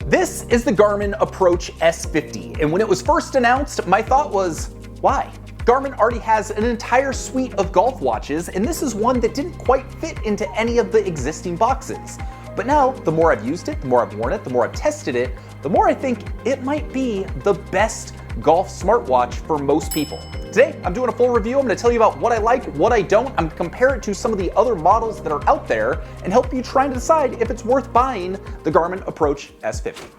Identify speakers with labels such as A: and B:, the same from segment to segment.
A: This is the Garmin Approach S50, and when it was first announced, my thought was, why? Garmin already has an entire suite of golf watches, and this is one that didn't quite fit into any of the existing boxes. But now, the more I've used it, the more I've worn it, the more I've tested it, the more I think it might be the best golf smartwatch for most people. Today, I'm doing a full review. I'm going to tell you about what I like, what I don't. I'm going to compare it to some of the other models that are out there and help you try and decide if it's worth buying the Garmin Approach S50.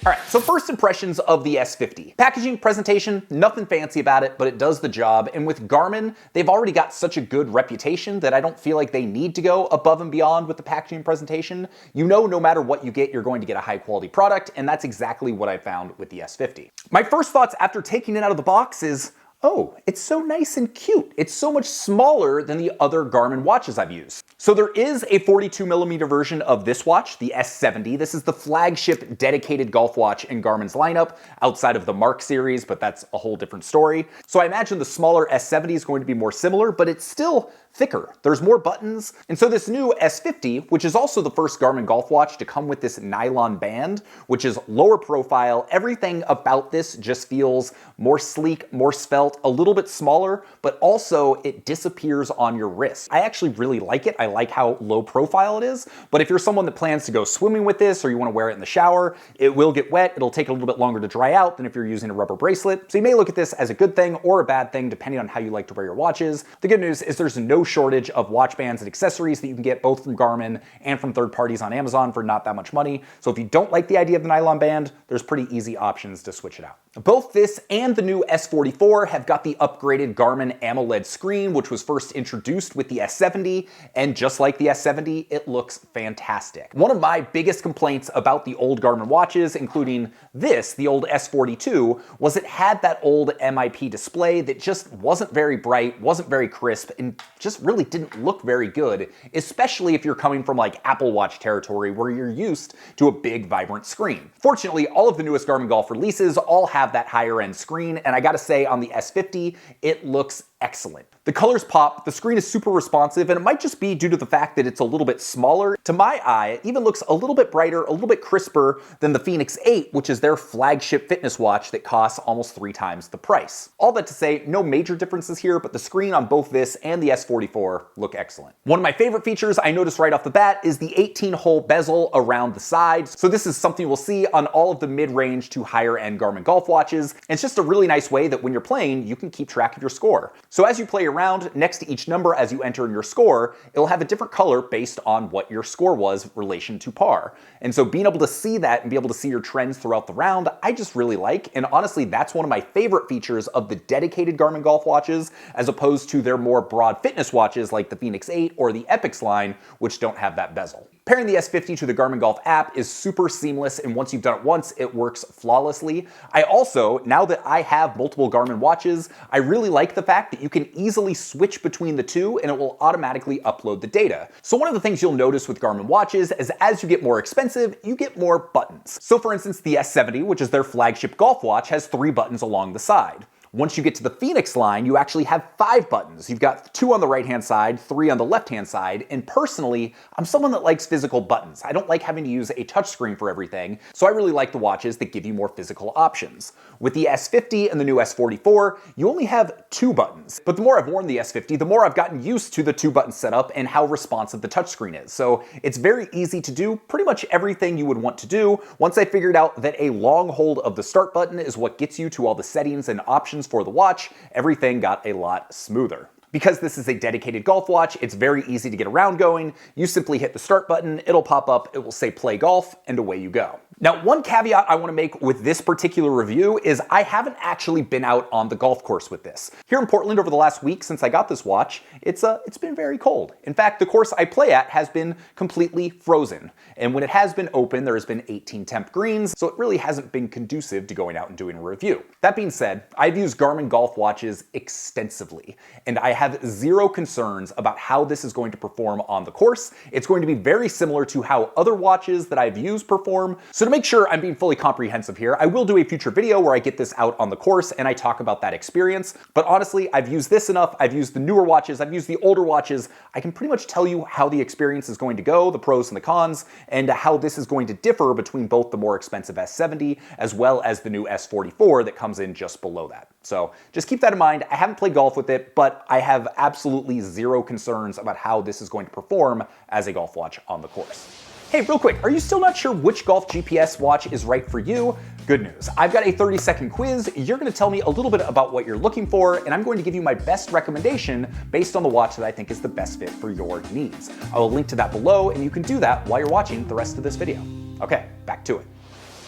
A: All right, so first impressions of the S50. Packaging, presentation, nothing fancy about it, but it does the job. And with Garmin, they've already got such a good reputation that I don't feel like they need to go above and beyond with the packaging and presentation. You know, no matter what you get, you're going to get a high quality product, and that's exactly what I found with the S50. My first thoughts after taking it out of the box is, oh, it's so nice and cute. It's so much smaller than the other Garmin watches I've used. So there is a 42mm version of this watch, the S70. This is the flagship dedicated golf watch in Garmin's lineup, outside of the Mark series, but that's a whole different story. So I imagine the smaller S70 is going to be more similar, but it's still thicker. There's more buttons. And so this new S50, which is also the first Garmin golf watch to come with this nylon band, which is lower profile, everything about this just feels more sleek, more svelte, a little bit smaller, but also it disappears on your wrist. I actually really like it. I like how low profile it is, but if you're someone that plans to go swimming with this or you want to wear it in the shower, it will get wet. It'll take a little bit longer to dry out than if you're using a rubber bracelet. So you may look at this as a good thing or a bad thing, depending on how you like to wear your watches. The good news is there's no shortage of watch bands and accessories that you can get both from Garmin and from third parties on Amazon for not that much money. So if you don't like the idea of the nylon band, there's pretty easy options to switch it out. Both this and the new S44 have got the upgraded Garmin AMOLED screen, which was first introduced with the S70, and just like the S70, it looks fantastic. One of my biggest complaints about the old Garmin watches, including this, the old S42, was it had that old MIP display that just wasn't very bright, wasn't very crisp, and just really didn't look very good, especially if you're coming from like Apple Watch territory where you're used to a big, vibrant screen. Fortunately, all of the newest Garmin Golf releases all have that higher end screen, and I gotta say on the S50, it looks excellent. The colors pop, the screen is super responsive, and it might just be due to the fact that it's a little bit smaller. To my eye, it even looks a little bit brighter, a little bit crisper than the Fenix 8, which is their flagship fitness watch that costs almost 3 times the price. All that to say, no major differences here, but the screen on both this and the S44 look excellent. One of my favorite features I noticed right off the bat is the 18-hole bezel around the sides. So this is something we'll see on all of the mid-range to higher-end Garmin golf watches. And it's just a really nice way that when you're playing, you can keep track of your score. So as you play around, next to each number as you enter in your score, it'll have a different color based on what your score was in relation to par. And so being able to see that and be able to see your trends throughout the round, I just really like. And honestly, that's one of my favorite features of the dedicated Garmin golf watches, as opposed to their more broad fitness watches like the Fenix 8 or the Epix line, which don't have that bezel. Pairing the S50 to the Garmin Golf app is super seamless, and once you've done it once, it works flawlessly. I also, now that I have multiple Garmin watches, I really like the fact that you can easily switch between the two and it will automatically upload the data. So one of the things you'll notice with Garmin watches is as you get more expensive, you get more buttons. So for instance, the S70, which is their flagship golf watch, has 3 buttons along the side. Once you get to the Fenix line, you actually have 5 buttons. You've got 2 on the right-hand side, 3 on the left-hand side, and personally, I'm someone that likes physical buttons. I don't like having to use a touchscreen for everything, so I really like the watches that give you more physical options. With the S50 and the new S44, you only have 2 buttons. But the more I've worn the S50, the more I've gotten used to the 2-button setup and how responsive the touchscreen is. So it's very easy to do pretty much everything you would want to do once I figured out that a long hold of the start button is what gets you to all the settings and options for the watch. Everything got a lot smoother. Because this is a dedicated golf watch, it's very easy to get around going. You simply hit the start button, it'll pop up, it will say play golf, and away you go. Now, one caveat I want to make with this particular review is I haven't actually been out on the golf course with this. Here in Portland over the last week since I got this watch, it's been very cold. In fact, the course I play at has been completely frozen. And when it has been open, there has been 18 temp greens, so it really hasn't been conducive to going out and doing a review. That being said, I've used Garmin golf watches extensively, and I have zero concerns about how this is going to perform on the course. It's going to be very similar to how other watches that I've used perform. So So to make sure I'm being fully comprehensive here, I will do a future video where I get this out on the course and I talk about that experience. But honestly, I've used this enough. I've used the newer watches. I've used the older watches. I can pretty much tell you how the experience is going to go, the pros and the cons, and how this is going to differ between both the more expensive S70 as well as the new S44 that comes in just below that. So just keep that in mind. I haven't played golf with it, but I have absolutely zero concerns about how this is going to perform as a golf watch on the course. Hey, real quick, are you still not sure which golf GPS watch is right for you? Good news. I've got a 30-second quiz. You're going to tell me a little bit about what you're looking for, and I'm going to give you my best recommendation based on the watch that I think is the best fit for your needs. I will link to that below, and you can do that while you're watching the rest of this video. Okay, back to it.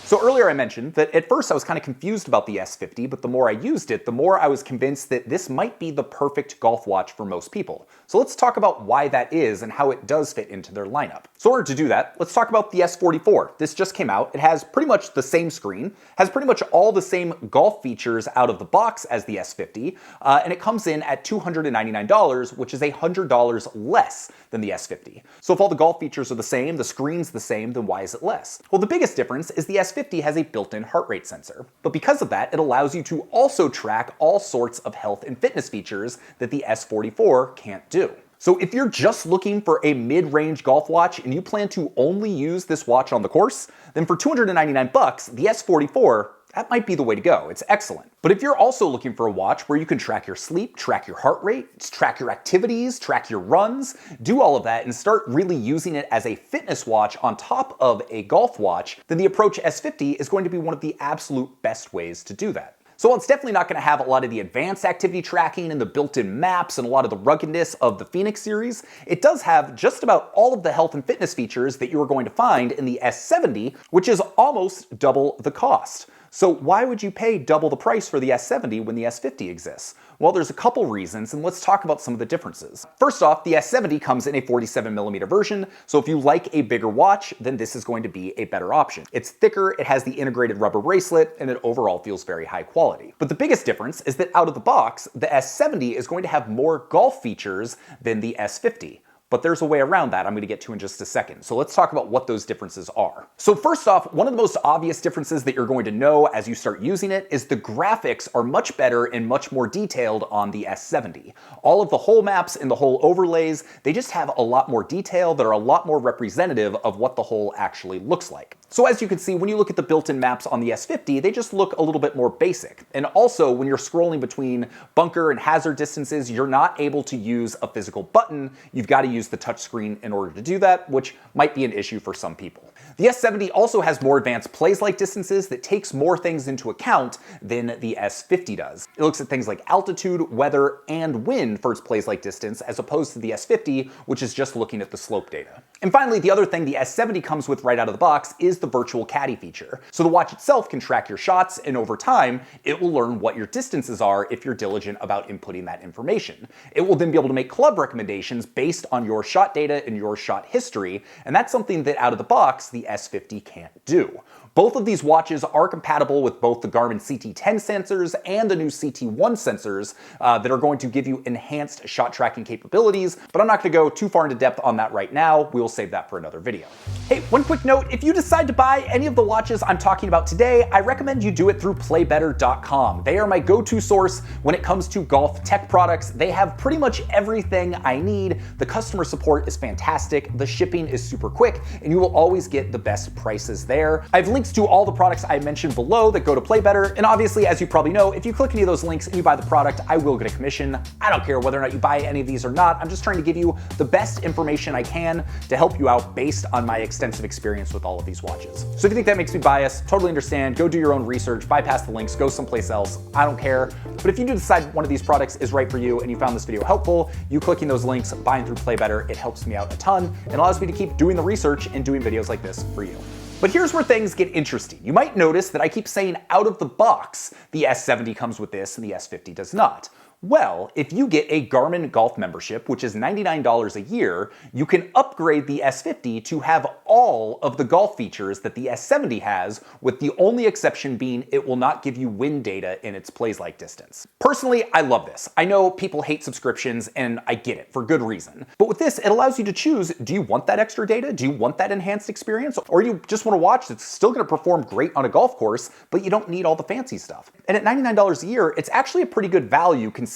A: So earlier I mentioned that at first I was kind of confused about the S50, but the more I used it, the more I was convinced that this might be the perfect golf watch for most people. So let's talk about why that is and how it does fit into their lineup. So in order to do that, let's talk about the S44. This just came out. It has pretty much the same screen, has pretty much all the same golf features out of the box as the S50, and it comes in at $299, which is $100 less than the S50. So if all the golf features are the same, the screen's the same, then why is it less? Well, the biggest difference is the S50 has a built-in heart rate sensor. But because of that, it allows you to also track all sorts of health and fitness features that the S44 can't do. So if you're just looking for a mid-range golf watch and you plan to only use this watch on the course, then for $299, the S44, that might be the way to go. It's excellent. But if you're also looking for a watch where you can track your sleep, track your heart rate, track your activities, track your runs, do all of that and start really using it as a fitness watch on top of a golf watch, then the Approach S50 is going to be one of the absolute best ways to do that. So while it's definitely not going to have a lot of the advanced activity tracking and the built-in maps and a lot of the ruggedness of the Fenix series, it does have just about all of the health and fitness features that you are going to find in the S70, which is almost double the cost. So why would you pay double the price for the S70 when the S50 exists? Well, there's a couple reasons, and let's talk about some of the differences. First off, the S70 comes in a 47mm version, so if you like a bigger watch, then this is going to be a better option. It's thicker, it has the integrated rubber bracelet, and it overall feels very high quality. But the biggest difference is that out of the box, the S70 is going to have more golf features than the S50. But there's a way around that I'm going to get to in just a second. So let's talk about what those differences are. So first off, one of the most obvious differences that you're going to know as you start using it is the graphics are much better and much more detailed on the S70. All of the hole maps and the hole overlays, they just have a lot more detail that are a lot more representative of what the hole actually looks like. So as you can see, when you look at the built-in maps on the S50, they just look a little bit more basic. And also, when you're scrolling between bunker and hazard distances, you're not able to use a physical button. You've got to use the touchscreen in order to do that, which might be an issue for some people. The S70 also has more advanced plays-like distances that takes more things into account than the S50 does. It looks at things like altitude, weather, and wind for its plays-like distance, as opposed to the S50, which is just looking at the slope data. And finally, the other thing the S70 comes with right out of the box is the virtual caddy feature. So the watch itself can track your shots, and over time, it will learn what your distances are if you're diligent about inputting that information. It will then be able to make club recommendations based on your shot data and your shot history, and that's something that out of the box, the S50 can't do. Both of these watches are compatible with both the Garmin CT10 sensors and the new CT1 sensors that are going to give you enhanced shot tracking capabilities, but I'm not going to go too far into depth on that right now. We will save that for another video. Hey, one quick note, if you decide to buy any of the watches I'm talking about today, I recommend you do it through playbetter.com. They are my go-to source when it comes to golf tech products. They have pretty much everything I need. The customer support is fantastic, the shipping is super quick, and you will always get the best prices there. I've linked to all the products I mentioned below that go to PlayBetter, and obviously, as you probably know, if you click any of those links and you buy the product, I will get a commission. I don't care whether or not you buy any of these or not. I'm just trying to give you the best information I can to help you out based on my extensive experience with all of these watches. So if you think that makes me biased, totally understand. Go do your own research, bypass the links, go someplace else. I don't care. But if you do decide one of these products is right for you and you found this video helpful, you clicking those links, buying through PlayBetter, it helps me out a ton and allows me to keep doing the research and doing videos like this for you. But here's where things get interesting. You might notice that I keep saying out of the box, the S70 comes with this and the S50 does not. Well, if you get a Garmin Golf membership, which is $99 a year, you can upgrade the S50 to have all of the golf features that the S70 has, with the only exception being it will not give you wind data in its plays-like distance. Personally, I love this. I know people hate subscriptions, and I get it, for good reason. But with this, it allows you to choose, do you want that extra data? Do you want that enhanced experience? Or do you just want to watch that's still going to perform great on a golf course, but you don't need all the fancy stuff? And at $99 a year, it's actually a pretty good value considering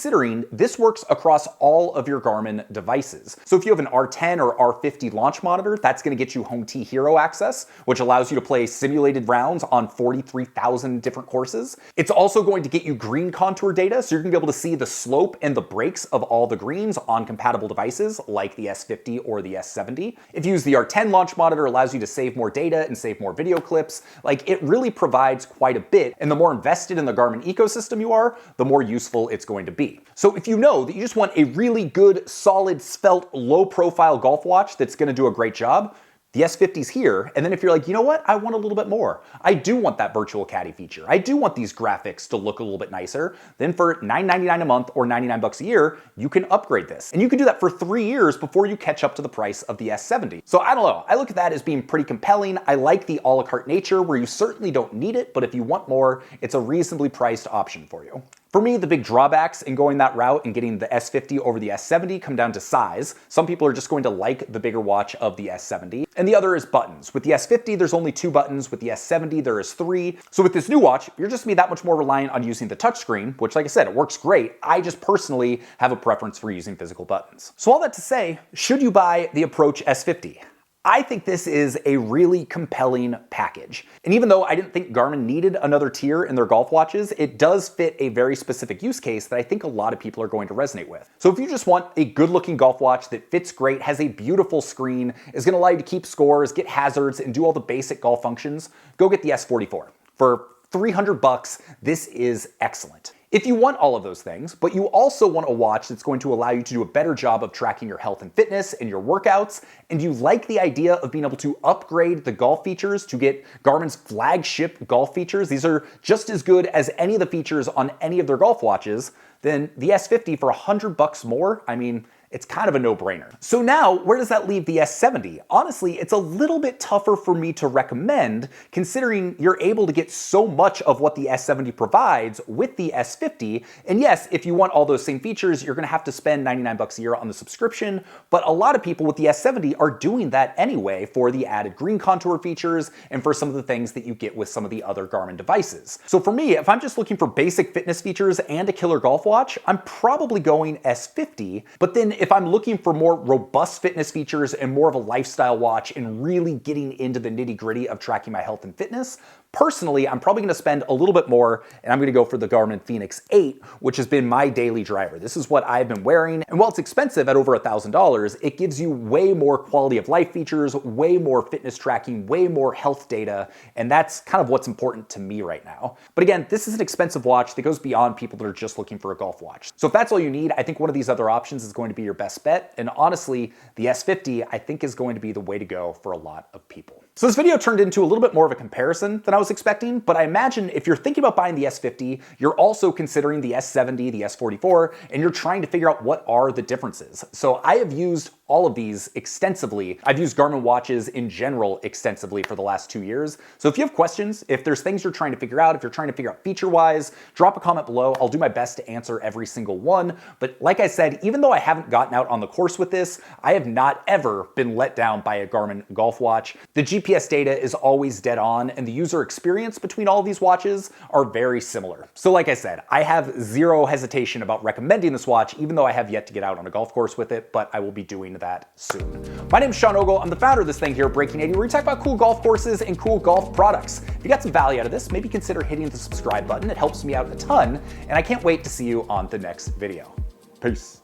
A: this works across all of your Garmin devices. So if you have an R10 or R50 launch monitor, that's going to get you Home T Hero access, which allows you to play simulated rounds on 43,000 different courses. It's also going to get you green contour data, so you're going to be able to see the slope and the breaks of all the greens on compatible devices like the S50 or the S70. If you use the R10 launch monitor, it allows you to save more data and save more video clips. Like, it really provides quite a bit, and the more invested in the Garmin ecosystem you are, the more useful it's going to be. So if you know that you just want a really good, solid, svelte, low-profile golf watch that's going to do a great job, the S50's here. And then if you're like, you know what, I want a little bit more. I do want that virtual caddy feature. I do want these graphics to look a little bit nicer. Then for $9.99 a month or $99 a year, you can upgrade this. And you can do that for 3 years before you catch up to the price of the S70. So I don't know, I look at that as being pretty compelling. I like the a la carte nature where you certainly don't need it, but if you want more, it's a reasonably priced option for you. For me, the big drawbacks in going that route and getting the S50 over the S70 come down to size. Some people are just going to like the bigger watch of the S70. And the other is buttons. With the S50, there's only 2 buttons. With the S70, there is 3. So with this new watch, you're just gonna be that much more reliant on using the touchscreen, which, like I said, it works great. I just personally have a preference for using physical buttons. So all that to say, should you buy the Approach S50? I think this is a really compelling package. And even though I didn't think Garmin needed another tier in their golf watches, it does fit a very specific use case that I think a lot of people are going to resonate with. So if you just want a good looking golf watch that fits great, has a beautiful screen, is gonna allow you to keep scores, get hazards, and do all the basic golf functions, go get the S44. For $300, this is excellent. If you want all of those things, but you also want a watch that's going to allow you to do a better job of tracking your health and fitness and your workouts, and you like the idea of being able to upgrade the golf features to get Garmin's flagship golf features, these are just as good as any of the features on any of their golf watches, then the S50 for $100 more, I mean, it's kind of a no-brainer. So now, where does that leave the S70? Honestly, it's a little bit tougher for me to recommend, considering you're able to get so much of what the S70 provides with the S50. And yes, if you want all those same features, you're gonna have to spend $99 a year on the subscription, but a lot of people with the S70 are doing that anyway for the added green contour features and for some of the things that you get with some of the other Garmin devices. So for me, if I'm just looking for basic fitness features and a killer golf watch, I'm probably going S50, but then if I'm looking for more robust fitness features and more of a lifestyle watch and really getting into the nitty-gritty of tracking my health and fitness, personally, I'm probably gonna spend a little bit more, and I'm gonna go for the Garmin Fenix 8, which has been my daily driver. This is what I've been wearing, and while it's expensive at over $1,000, it gives you way more quality of life features, way more fitness tracking, way more health data, and that's kind of what's important to me right now. But again, this is an expensive watch that goes beyond people that are just looking for a golf watch. So if that's all you need, I think one of these other options is going to be your best bet, and honestly, the S50, I think, is going to be the way to go for a lot of people. So this video turned into a little bit more of a comparison than I was expecting, but I imagine if you're thinking about buying the S50, you're also considering the S70, the S44, and you're trying to figure out what are the differences. So I have used all of these extensively. I've used Garmin watches in general extensively for the last 2 years. So if you have questions, if there's things you're trying to figure out, if you're trying to figure out feature-wise, drop a comment below. I'll do my best to answer every single one. But like I said, even though I haven't gotten out on the course with this, I have not ever been let down by a Garmin golf watch. The GPS data is always dead on, and the user experience between all of these watches are very similar. So like I said, I have zero hesitation about recommending this watch, even though I have yet to get out on a golf course with it, but I will be doing that soon. My name is Sean Ogle. I'm the founder of this thing here, Breaking 80, where we talk about cool golf courses and cool golf products. If you got some value out of this, maybe consider hitting the subscribe button. It helps me out a ton, and I can't wait to see you on the next video. Peace.